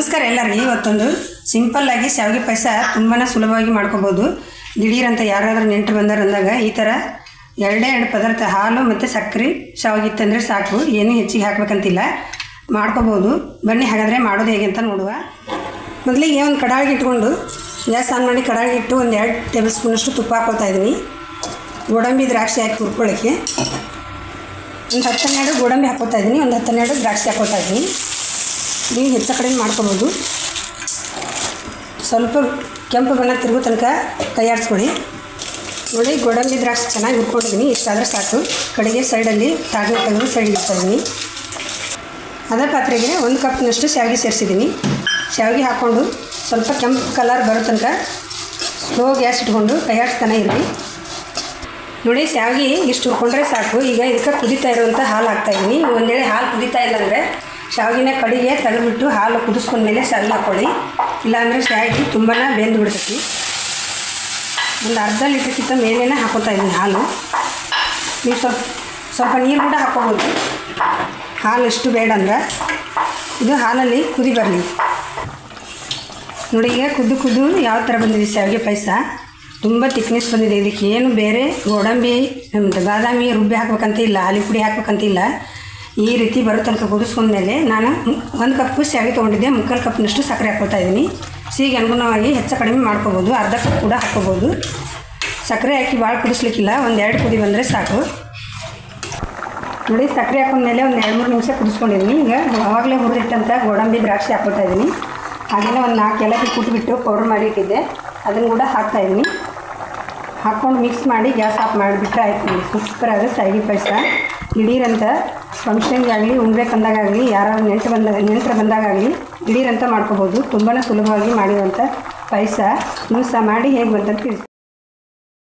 ನಮಸ್ಕಾರ ಎಲ್ಲರಿಗೂ. ಇವತ್ತೊಂದು ಸಿಂಪಲ್ಲಾಗಿ ಶಾವಿಗೆ ಪಾಯಸ ತುಂಬಾ ಸುಲಭವಾಗಿ ಮಾಡ್ಕೋಬೋದು. ದಿಢೀರಂತ ಯಾರಾದರೂ ನೆಂಟರು ಬಂದಾರ ಅಂದಾಗ ಈ ಥರ ಎರಡೇ ಪದಾರ್ಥ ಹಾಲು ಮತ್ತು ಸಕ್ಕರೆ ಶಾವಿಗೆ ಇತ್ತಂದರೆ ಸಾಕು, ಏನೂ ಹೆಚ್ಚಿಗೆ ಹಾಕಬೇಕಂತಿಲ್ಲ, ಮಾಡ್ಕೋಬೋದು. ಬನ್ನಿ ಹಾಗಾದರೆ ಮಾಡೋದು ಹೇಗೆ ಅಂತ ನೋಡುವ. ಮೊದಲಿಗೆ ಒಂದು ಕಡಾಯಿಗೆ ಇಟ್ಕೊಂಡು ಗ್ಯಾಸ್ ಆನ್ ಮಾಡಿ ಕಡಾಯಿಗೆ ಇಟ್ಟು ಒಂದು 2 ಟೇಬಲ್ ಸ್ಪೂನಷ್ಟು ತುಪ್ಪ ಹಾಕ್ಕೊಳ್ತಾ ಇದ್ದೀನಿ. ಗೋಡಂಬಿ ದ್ರಾಕ್ಷಿ ಹಾಕಿ ಹುರ್ಕೊಳ್ಳೋಕ್ಕೆ ಒಂದು 10-12 ಗೋಡಂಬಿ ಹಾಕ್ಕೊಳ್ತಾ ಇದ್ದೀನಿ, ಒಂದು 10-12 ದ್ರಾಕ್ಷಿ ಹಾಕ್ಕೊಳ್ತಾ ಇದ್ದೀನಿ. ನೀವು ಹೆಚ್ಚು ಕಡಿಮೆ ಮಾಡ್ಕೊಬೋದು. ಸ್ವಲ್ಪ ಕೆಂಪು ಬಣ್ಣ ತಿರುಗೋ ತನಕ ಕೈ ಆಡಿಸ್ಕೊಳ್ಳಿ. ನೋಡಿ, ಗೋಡಂಬಿ ದ್ರಾಕ್ಷಿ ಚೆನ್ನಾಗಿ ಹುರ್ಕೊಂಡಿದ್ದೀನಿ, ಇಷ್ಟಾದರೆ ಸಾಕು. ಕಡೆಗೆ ಸೈಡಲ್ಲಿ ತಾಜಾ ತೆಗೆದು ಸೈಡಿಗೆ ಇಡ್ತಾಯಿದ್ದೀನಿ. ಅದೇ ಪಾತ್ರೆಗೆ 1 ಕಪ್ನಷ್ಟು ಶಾವಿಗೆ ಸೇರಿಸಿದ್ದೀನಿ. ಶಾವಿಗೆ ಹಾಕ್ಕೊಂಡು ಸ್ವಲ್ಪ ಕೆಂಪು ಕಲರ್ ಬರೋ ತನಕ ಸ್ಲೋ ಗ್ಯಾಸ್ ಇಟ್ಕೊಂಡು ಕೈ ಆಡಿಸ್ತಾನೆ ಇರಲಿ. ನೋಡಿ, ಶಾವಿಗೆ ಇಷ್ಟು ಹುರ್ಕೊಂಡ್ರೆ ಸಾಕು. ಈಗ ಇದಕ್ಕೆ ಕುದೀತಾ ಇರುವಂಥ ಹಾಲು ಹಾಕ್ತಾಯಿದ್ದೀನಿ. ಒಂದು ವೇಳೆ ಹಾಲು ಕುದೀತಾ ಇಲ್ಲ ಅಂದರೆ ಶಾವಿಗೆನ ಕಡೆಗೆ ತೆಗೆದುಬಿಟ್ಟು ಹಾಲು ಕುದಿಸ್ಕೊಂಡ್ಮೇಲೆ ಶಾವಿಗೆ ಹಾಕ್ಕೊಳ್ಳಿ, ಇಲ್ಲಾಂದರೆ ಶಾವಿಗೆ ತುಂಬಾ ಬೆಂದು ಬಿಡ್ತೈತಿ. ಒಂದು ಅರ್ಧ ಲೀಟ್ರ್ಗಿಂತ ಮೇಲೇ ಹಾಕ್ಕೊತಾ ಇದ್ದೀನಿ ಹಾಲು. ನೀವು ಸ್ವಲ್ಪ ನೀರು ಕೂಡ ಹಾಕ್ಕೋಬೋದು, ಹಾಲು ಎಷ್ಟು ಬೇಡ ಅಂದ್ರೆ. ಇದು ಹಾಲಲ್ಲಿ ಕುದಿ ಬರಲಿ. ನೋಡಿ, ಈಗ ಕುದ್ದು ಯಾವ ಥರ ಬಂದಿದೆ ಶಾವಿಗೆ ಪಾಯಸ, ತುಂಬ ತಿಕ್ನೆಸ್ ಬಂದಿದೆ. ಇದಕ್ಕೆ ಏನು ಬೇರೆ ಗೋಡಂಬಿ ಬಾದಾಮಿ ರುಬ್ಬಿ ಹಾಕ್ಬೇಕಂತ ಇಲ್ಲ, ಹಾಲಿ ಪುಡಿ ಹಾಕ್ಬೇಕಂತ ಇಲ್ಲ. ಈ ರೀತಿ ಬರೋ ತನಕ ಕುದಿಸ್ಕೊಂಡ್ಮೇಲೆ ನಾನು 1 ಕಪ್ಪು ಶಾವಿಗೆ ತೊಗೊಂಡಿದ್ದೆ, 3/4 ಕಪ್ನಷ್ಟು ಸಕ್ಕರೆ ಹಾಕ್ಕೊಳ್ತಾ ಇದ್ದೀನಿ. ಸಿಹಿಗೆ ಅನುಗುಣವಾಗಿ ಹೆಚ್ಚು ಕಡಿಮೆ ಮಾಡ್ಕೋಬೋದು, ಅರ್ಧ ಕಪ್ ಕೂಡ ಹಾಕ್ಕೋಬೋದು. ಸಕ್ಕರೆ ಹಾಕಿ ಭಾಳ ಕುದಿಸ್ಲಿಕ್ಕಿಲ್ಲ, ಒಂದು 2 ಕುದಿ ಬಂದರೆ ಸಾಕು. ನೋಡಿ, ಸಕ್ಕರೆ ಹಾಕೊಂಡ್ಮೇಲೆ ಒಂದು 2-3 ನಿಮಿಷ ಕುದಿಸ್ಕೊಂಡಿದ್ದೀನಿ. ಈಗ ಆವಾಗಲೇ ಹುರಿದಿಟ್ಟಂಥ ಗೋಡಂಬಿ ದ್ರಾಕ್ಷಿ ಹಾಕ್ಕೊಳ್ತಾ ಇದ್ದೀನಿ. ಹಾಗೆಯೇ ಒಂದು 4 ಏಲಕ್ಕಿ ಕುಟ್ಬಿಟ್ಟು ಪೌಡ್ರ್ ಮಾಡಿ ಇಟ್ಟಿದ್ದೆ, ಅದನ್ನು ಕೂಡ ಹಾಕ್ತಾಯಿದ್ದೀನಿ. ಹಾಕ್ಕೊಂಡು ಮಿಕ್ಸ್ ಮಾಡಿ ಗ್ಯಾಸ್ ಆಫ್ ಮಾಡಿಬಿಟ್ರೆ ಆಯ್ತು. ನೋಡಿ, ಸೂಪರಾದ ಶಾವಿಗೆ ಪಾಯಸ. ದಿಢೀರಂತ ಫಂಕ್ಷನ್ಗಾಗಲಿ ಉಣ್ಬೇಕಂದಾಗಲಿ ಯಾರಾದ್ರು ನೆಂಟರು ಬಂದಾಗಲಿ ದಿಢೀರಂತ ಮಾಡ್ಕೋಬೋದು. ತುಂಬಾ ಸುಲಭವಾಗಿ ಮಾಡಿರುವಂಥ ಪಾಯಸ. ನೀವು ಸಹ ಮಾಡಿ ಹೇಗೆ ಬಂತಂತ ತಿಳಿಸಿ.